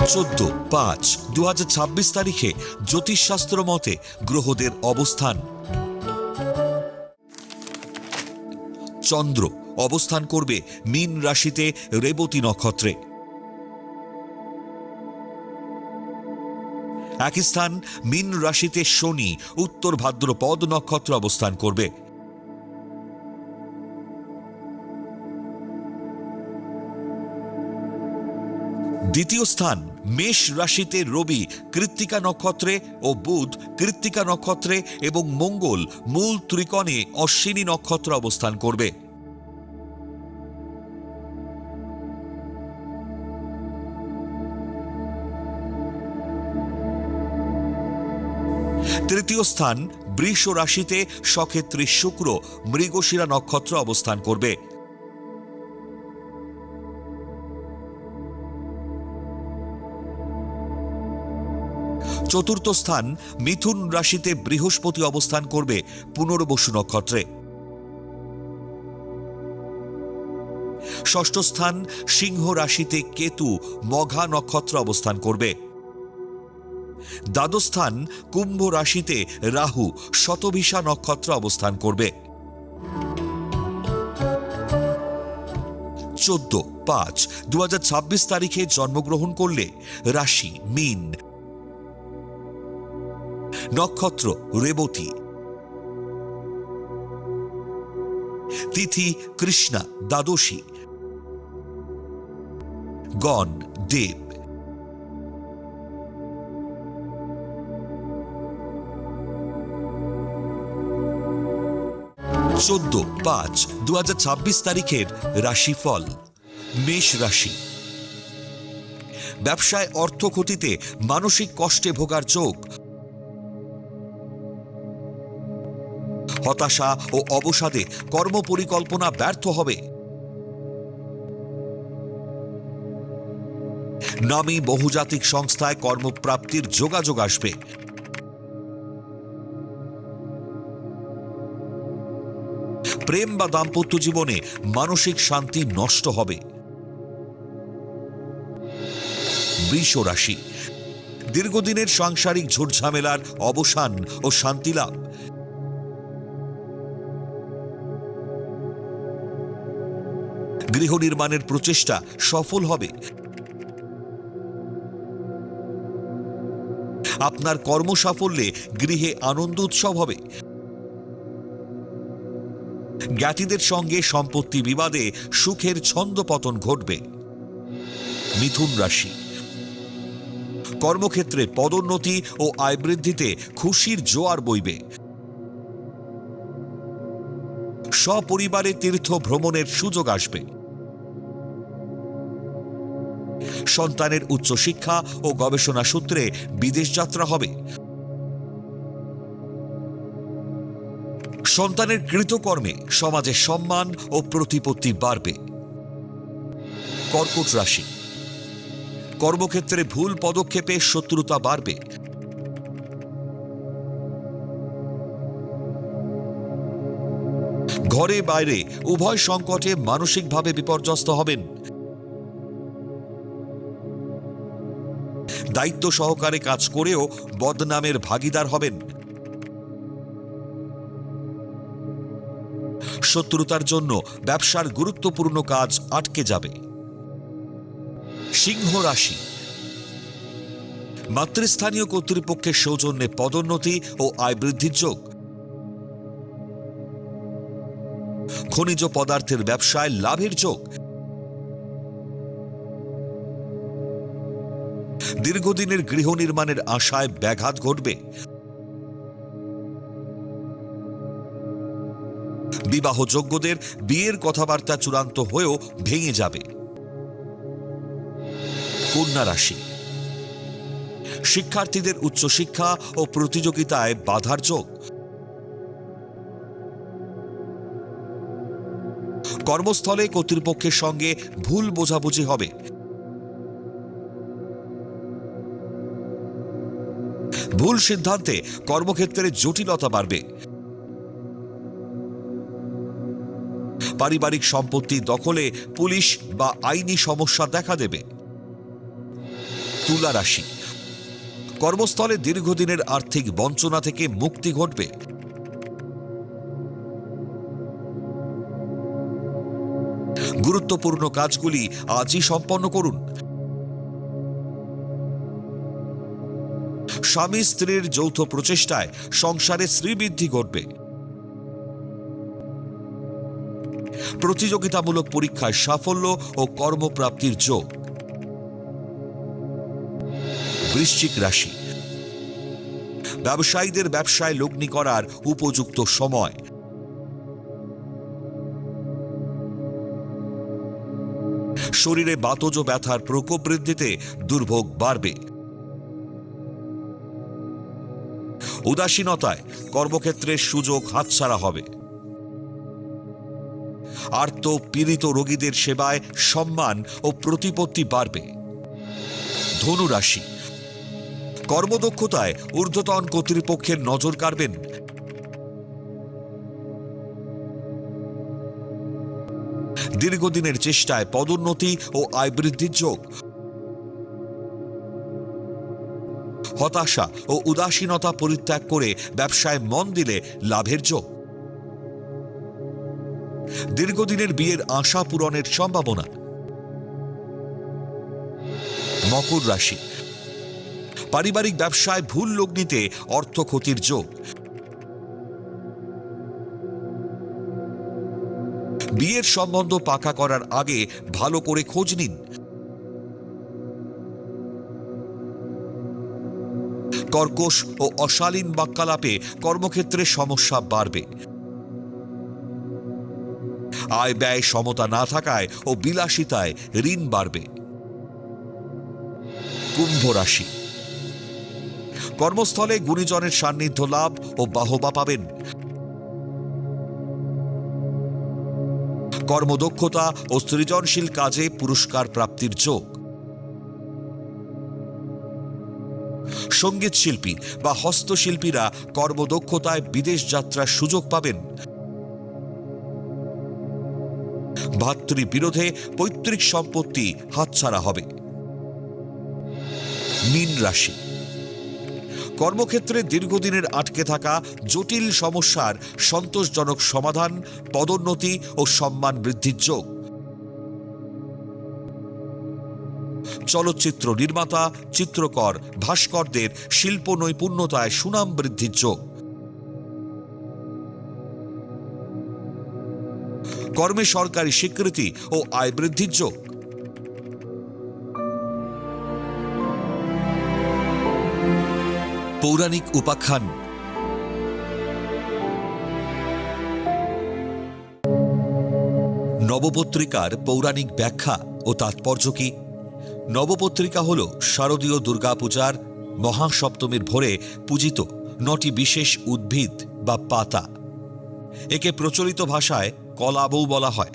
14/5/2026 তারিখে জ্যোতিষশাস্ত্র মতে গ্রহদের অবস্থান। চন্দ্র অবস্থান করবে মীন রাশিতে রেবতী নক্ষত্রে। একই স্থান মীন রাশিতে শনি উত্তর ভাদ্রপদ নক্ষত্র অবস্থান করবে। দ্বিতীয় স্থান মেষ রাশিতে রবি কৃত্তিকা নক্ষত্রে ও বুধ কৃত্তিকা নক্ষত্রে এবং মঙ্গল মূল ত্রিকোণে অশ্বিনী নক্ষত্র অবস্থান করবে। তৃতীয় স্থান বৃষ রাশিতে সক্ষেত্রী শুক্র মৃগশিরা নক্ষত্র অবস্থান করবে। চতুর্থ স্থান মিথুন রাশিতে বৃহস্পতি অবস্থান করবে পুনর্বসু নক্ষত্রে। ষষ্ঠ স্থান সিংহ রাশিতে কেতু মঘা নক্ষত্র অবস্থান করবে। দ্বাদশ স্থান কুম্ভ রাশিতে রাহু শতভিষা নক্ষত্র অবস্থান করবে। 14/5/2026 তারিখে জন্মগ্রহণ করলে রাশি মীন, নক্ষত্র রেবতী, তিথি কৃষ্ণা দ্বাদশী, গণ দেব। 14/5/2026 তারিখের রাশিফল। মেষ রাশি, ব্যবসায় অর্থ ক্ষতিতে মানসিক কষ্টে ভোগার যোগ। হতাশা ও অবসাদে কর্মপরিকল্পনা ব্যর্থ হবে। নামী বহুজাতিক সংস্থায় কর্মপ্রাপ্তির যোগাযোগ আসবে। প্রেম বা দাম্পত্য জীবনে মানসিক শান্তি নষ্ট হবে। বৃষ রাশি, দীর্ঘদিনের সাংসারিক ঝুটঝামেলার অবসান ও শান্তি লাভ। গৃহ নির্মাণের প্রচেষ্টা সফল হবে। আপনার কর্মসাফল্যে গৃহে আনন্দ উৎসব হবে। জ্ঞাতিদের সঙ্গে সম্পত্তি বিবাদে সুখের ছন্দপতন ঘটবে। মিথুন রাশি, কর্মক্ষেত্রে পদোন্নতি ও আয় বৃদ্ধিতে খুশির জোয়ার বইবে। সপরিবারে তীর্থ ভ্রমণের সুযোগ আসবে। সন্তানের উচ্চশিক্ষা ও গবেষণা সূত্রে বিদেশ যাত্রা হবে। সন্তানের কৃতকর্মে সমাজে সম্মান ও প্রতিপত্তি বাড়বে। কর্কট রাশি, কর্মক্ষেত্রে ভুল পদক্ষেপে শত্রুতা বাড়বে। ঘরে বাইরে উভয় সংকটে মানসিকভাবে বিপর্যস্ত হবেন। দায়িত্ব সহকারে কাজ করেও বদনামের ভাগীদার হবেন। শত্রুতার জন্য ব্যবসার গুরুত্বপূর্ণ কাজ আটকে যাবে। সিংহ রাশি, মাতৃস্থানীয় কর্তৃপক্ষের সৌজন্যে পদোন্নতি ও আয় বৃদ্ধির যোগ। খনিজ পদার্থের ব্যবসায় লাভের যোগ। দীর্ঘদিনের গৃহ নির্মাণের আশায় ব্যাঘাত ঘটবে। বিবাহযোগ্যদের বিয়ের কথাবার্তা চূড়ান্ত হয়েও ভেঙে যাবে। কন্যা রাশি, শিক্ষার্থীদের উচ্চশিক্ষা ও প্রতিযোগিতায় বাধার যোগ। কর্মস্থলে কর্তৃপক্ষের সঙ্গে ভুল বোঝাবুঝি হবে। ভুল সিদ্ধান্তে কর্মক্ষেত্রে জটিলতা বাড়বে। পারিবারিক সম্পত্তি দখলে পুলিশ বা আইনি সমস্যা দেখা দেবে। তুলা রাশি, কর্মস্থলে দীর্ঘদিনের আর্থিক বঞ্চনা থেকে মুক্তি ঘটবে। গুরুত্বপূর্ণ কাজগুলি আজই সম্পন্ন করুন। স্বামী স্ত্রীর যৌথ প্রচেষ্টায় সংসারে শ্রীবৃদ্ধি ঘটবে। প্রতিযোগিতামূলক পরীক্ষায় সাফল্য ও কর্মপ্রাপ্তির যোগ। বৃশ্চিক রাশি, ব্যবসায়ীদের ব্যবসায় লগ্নি করার উপযুক্ত সময়। শরীরে বাতজ ব্যথার প্রকোপ বৃদ্ধিতে দুর্ভোগ বাড়বে। উদাসীনতায় কর্মক্ষেত্রে সুযোগ হাতছাড়া হবে। আর্ত পীড়িত রোগীদের সেবায় সম্মান ও প্রতিপত্তি বাড়বে। ধনু রাশি, কর্মদক্ষতায় ঊর্ধ্বতন কর্তৃপক্ষের নজর কাড়বেন। দীর্ঘদিনের চেষ্টায় পদোন্নতি ও আয় বৃদ্ধির যোগ। হতাশা ও উদাসীনতা পরিত্যাগ করে ব্যবসায় মন দিলে লাভের যোগ। দীর্ঘদিনের বিয়ের আশা পূরণের সম্ভাবনা। মকর রাশি, পারিবারিক ব্যবসায় ভুল লগ্নিতে অর্থ ক্ষতির যোগ। বিয়ের সম্বন্ধ পাকা করার আগে ভালো করে খোঁজ নিন। কর্কশ ও অশালীন বাক্যালাপে কর্মক্ষেত্রে সমস্যা বাড়বে। আয় ব্যয় সমতা না থাকায় ও বিলাসিতায় ঋণ বাড়বে। কুম্ভ রাশি, কর্মস্থলে গুণীজনের সান্নিধ্য লাভ ও বাহবা পাবেন। কর্মদক্ষতা ও সৃজনশীল কাজে পুরস্কার প্রাপ্তির যোগ। সঙ্গীত শিল্পী বা হস্তশিল্পীরা কর্মদক্ষতায় বিদেশ যাত্রার সুযোগ পাবেন। ভাতৃবিরোধে পৈতৃক সম্পত্তি হাতছাড়া হবে। মীন রাশি, কর্মক্ষেত্রে দীর্ঘদিনের আটকে থাকা জটিল সমস্যার সন্তোষজনক সমাধান, পদোন্নতি ও সম্মান বৃদ্ধির যোগ। চলচ্চিত্র নির্মাতা, চিত্রকর, ভাস্করদের শিল্প নৈপুণ্যতায় সুনাম বৃদ্ধির যোগ। কর্মে সরকারি স্বীকৃতি ও আয় বৃদ্ধির যোগ। পৌরাণিক উপাখ্যান। নবপত্রিকার পৌরাণিক ব্যাখ্যা ও তাৎপর্য কি? নবপত্রিকা হল শারদীয় দুর্গাপূজার মহাসপ্তমীর ভোরে পূজিত 9টি বিশেষ উদ্ভিদ বা পাতা। একে প্রচলিত ভাষায় কলাবউ বলা হয়।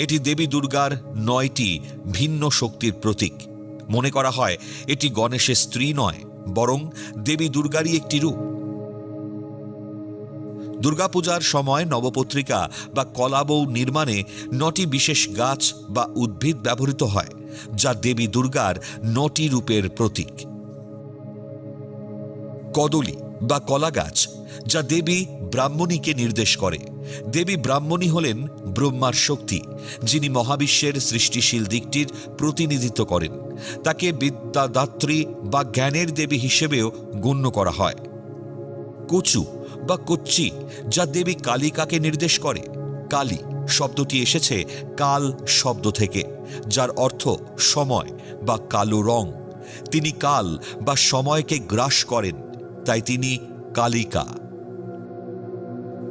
এটি দেবী দুর্গার 9টি ভিন্ন শক্তির প্রতীক। মনে করা হয় এটি গণেশের স্ত্রী নয়, বরং দেবী দুর্গারই একটি রূপ। দুর্গাপূজার সময় নবপত্রিকা বা কলাবউ নির্মাণে 9টি বিশেষ গাছ বা উদ্ভিদ ব্যবহৃত হয়, যা দেবী দুর্গার 9টি রূপের প্রতীক। কদলী বা কলা গাছ, যা দেবী ব্রাহ্মণীকে নির্দেশ করে। দেবী ব্রাহ্মণী হলেন ব্রহ্মার শক্তি, যিনি মহাবিশ্বের সৃষ্টিশীল দিকটির প্রতিনিধিত্ব করেন। তাকে বিদ্যাদাত্রী বা জ্ঞানের দেবী হিসেবেও গণ্য করা হয়। কচু বা কচ্চি, যা দেবী কালিকাকে নির্দেশ করে। কালী শব্দটি এসেছে কাল শব্দ থেকে, যার অর্থ সময় বা কালো রং। তিনি কাল বা সময়কে গ্রাস করেন, তাই তিনি কালিকা।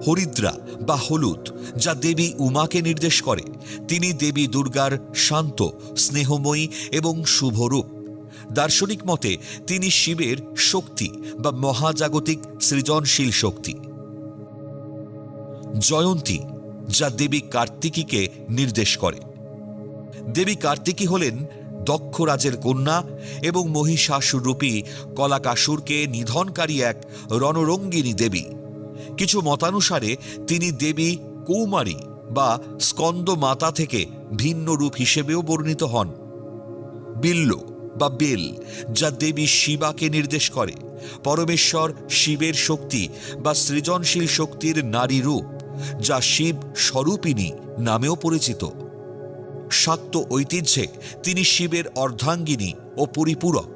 হরিদ্রা বা হলুদ, যা দেবী উমাকে নির্দেশ করে। তিনি দেবী দুর্গার শান্ত, স্নেহময়ী এবং শুভরূপ। দার্শনিক মতে তিনি শিবের শক্তি বা মহাজাগতিক সৃজনশীল শক্তি। জয়ন্তী, যা দেবী কার্তিকীকে নির্দেশ করে। দেবী কার্তিকী হলেন দক্ষরাজের কন্যা এবং মহিষাসুররূপী কলাকাসুরকে নিধনকারী এক রণরঙ্গিনী দেবী। কিছু মতানুসারে তিনি দেবী কৌমারী বা স্কন্দ মাতা থেকে ভিন্ন রূপ হিসেবেও বর্ণিত হন। বিল্ল বা বেল, যা দেবী শিবাকে নির্দেশ করে। পরমেশ্বর শিবের শক্তি বা সৃজনশীল শক্তির নারী রূপ, যা শিব স্বরূপিণী নামেও পরিচিত। শাক্ত ঐতিহ্যে তিনি শিবের অর্ধাঙ্গিনী ও পরিপূরক,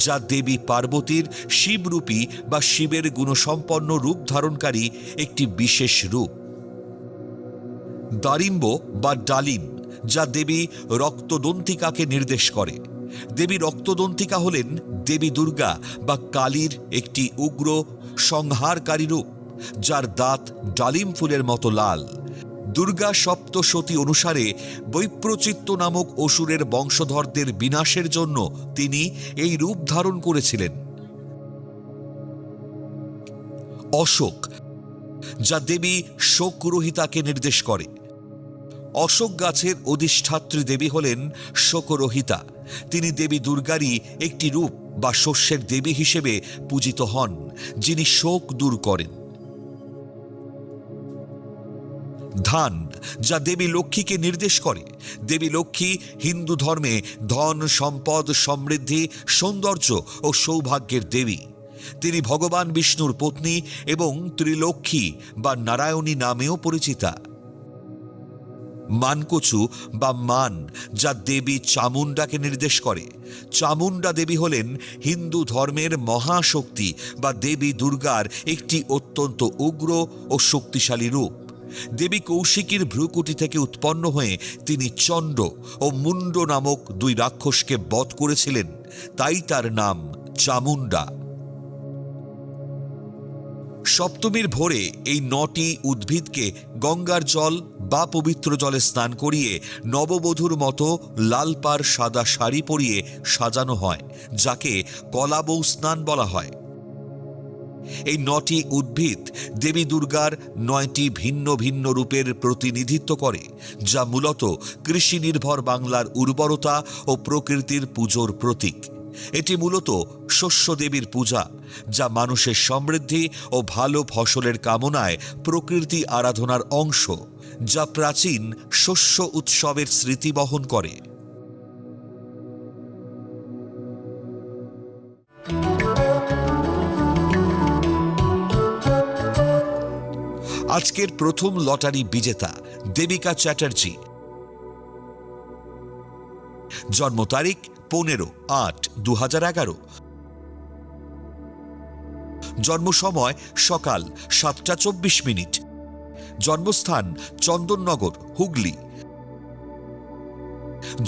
যা দেবী পার্বতীর শিবরূপী বা শিবের গুণসম্পন্ন রূপ ধারণকারী একটি বিশেষ রূপ। দারিম্ব বা ডালিম, যা দেবী রক্তদন্তিকাকে নির্দেশ করে। দেবী রক্তদন্তিকা হলেন দেবী দুর্গা বা কালীর একটি উগ্র সংহারকারী রূপ, যার দাঁত ডালিম ফুলের মতো লাল। দুর্গা সপ্তশতী অনুসারে বৈপ্রচিত্ত নামক অসুরের বংশধরদের বিনাশের জন্য তিনি এই রূপ ধারণ করেছিলেন। অশোক, যা দেবী শোকরহিতাকে নির্দেশ করে। অশোক গাছের অধিষ্ঠাত্রী দেবী হলেন শোকরহিতা। তিনি দেবী দুর্গারই একটি রূপ বা শস্যের দেবী হিসেবে পূজিত হন, যিনি শোক দূর করেন। ধান, যা দেবী লক্ষ্মীকে নির্দেশ করে। দেবী লক্ষ্মী হিন্দু ধর্মে ধন, সম্পদ, সমৃদ্ধি, সৌন্দর্য ও সৌভাগ্যের দেবী। তিনি ভগবান বিষ্ণুর পত্নী এবং ত্রিলক্ষ্মী বা নারায়ণী নামেও পরিচিতা। মানকচু বা মান, যা দেবী চামুণ্ডাকে নির্দেশ করে। চামুণ্ডা দেবী হলেন হিন্দু ধর্মের মহাশক্তি বা দেবী দুর্গার একটি অত্যন্ত উগ্র ও শক্তিশালী রূপ। দেবী কৌশিকীর ভ্রুকুটি থেকে উৎপন্ন হয়ে তিনি চণ্ড ও মুণ্ড নামক দুই রাক্ষসকে বধ করেছিলেন, তাই তার নাম চামুণ্ডা। সপ্তমীর ভোরে এই 9টি উদ্ভিদকে গঙ্গার জল বা পবিত্র জলে স্নান করিয়ে নববধূর মতো লাল পাড় সাদা শাড়ি পরিয়ে সাজানো হয়, যাকে কলাবৌ স্নান বলা হয়। এই 9টি উদ্ভিদ দেবী দুর্গার 9টি ভিন্ন ভিন্ন রূপের প্রতিনিধিত্ব করে, যা মূলত কৃষি নির্ভর বাংলার উর্বরতা ও প্রকৃতির পুজোর প্রতীক। এটি মূলত শস্য দেবীর পূজা, যা মানুষের সমৃদ্ধি ও ভালো ফসলের কামনায় প্রকৃতি আরাধনার অংশ, যা প্রাচীন শস্য উৎসবের স্মৃতি বহন করে। আজকের প্রথম লটারি বিজেতা দেবিকা চ্যাটার্জি। জন্ম তারিখ 15/8/2011। জন্ম সময় সকাল 7:24। জন্মস্থান চন্দননগর, হুগলি।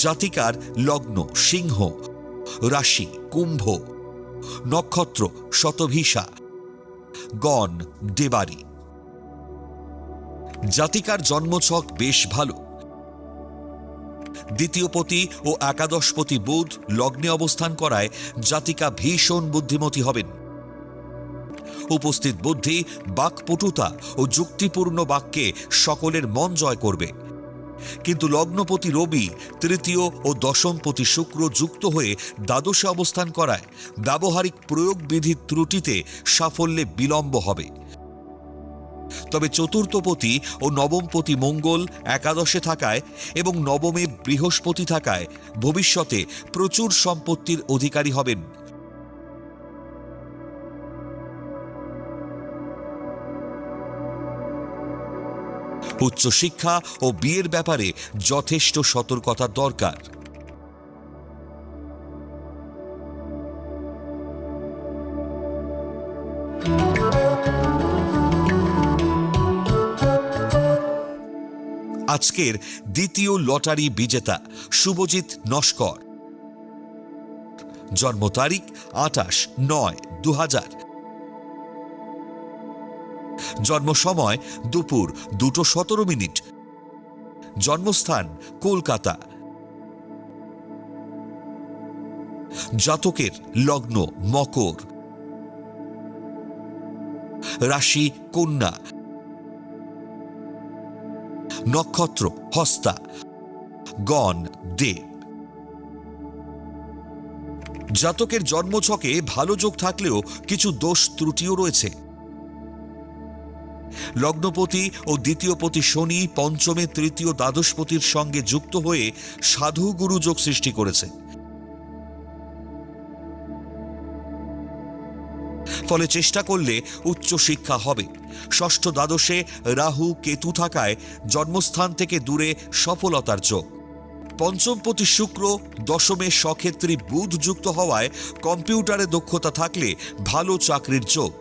জাতিকার লগ্ন সিংহ, রাশি কুম্ভ, নক্ষত্র শতভিষা, গণ দেবারি। জাতিকার জন্মছক বেশ ভালো। দ্বিতীয়পতি ও একাদশপতি বুধ লগ্নে অবস্থান করায় জাতিকা ভীষণ বুদ্ধিমতী হবেন। উপস্থিত বুদ্ধি বাকপটুতা ও যুক্তিপূর্ণ বাক্যে সকলের মন জয় করবে। কিন্তু লগ্নপতি রবি তৃতীয় ও দশমপতি শুক্র যুক্ত হয়ে দ্বাদশে অবস্থান করায় ব্যবহারিক প্রয়োগ বিধির ত্রুটিতে সাফল্যে বিলম্ব হবে। তবে চতুর্থপতি ও নবমপতি মঙ্গল একাদশে থাকায় এবং নবমে বৃহস্পতি থাকায় ভবিষ্যতে প্রচুর সম্পত্তির অধিকারী হবেন। উচ্চশিক্ষা ও বিয়ের ব্যাপারে যথেষ্ট সতর্কতা দরকার। আজকের দ্বিতীয় লটারি বিজেতা শুভজিৎ নস্কর। জন্ম তারিখ 28/9/2000। জন্ম সময় দুপুর 2:17। জন্মস্থান কলকাতা। জাতকের লগ্ন মকর, রাশি কন্যা, নক্ষত্র হস্তা, গণ দেব। জাতকের জন্মছকে ভালো যোগ থাকলেও কিছু দোষ ত্রুটিও রয়েছে। লগ্নপতি ও দ্বিতীয়পতি শনি পঞ্চমে তৃতীয় দ্বাদশপতির সঙ্গে যুক্ত হয়ে সাধু গুরু যোগ সৃষ্টি করেছে। ফলে চেষ্টা করলে উচ্চশিক্ষা হবে। ষষ্ঠ দ্বাদশে রাহু কেতু থাকায় জন্মস্থান থেকে দূরে সফলতার যোগ। পঞ্চমপতি শুক্র দশমে সক্ষেত্রী বুধ যুক্ত হওয়ায় কম্পিউটারে দক্ষতা থাকলে ভালো চাকরির যোগ।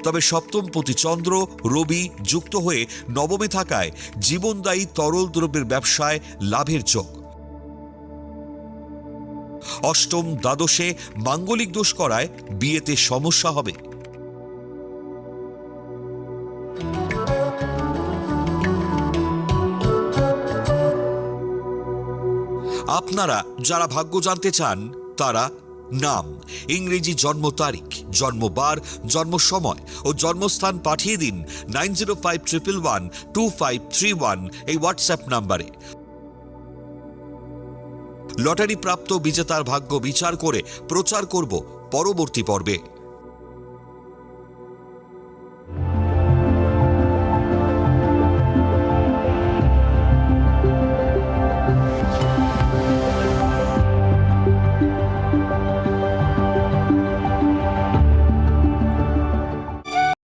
তবে সপ্তমপতি চন্দ্র রবি যুক্ত হয়ে নবমে থাকায় জীবনদায়ী তরল দ্রব্যের ব্যবসায় লাভের যোগ। অষ্টম দ্বাদশে মাঙ্গলিক দোষ করায় বিয়েতে সমস্যা হবে। আপনারা যারা ভাগ্য জানতে চান তারা নাম, ইংরেজি জন্ম তারিখ, জন্মবার, জন্ম সময় ও জন্মস্থান পাঠিয়ে দিন 9051112531 এই হোয়াটসঅ্যাপ নাম্বারে। লটারি প্রাপ্ত বিজেতার ভাগ্য বিচার করে প্রচার করব পরবর্তী পর্বে।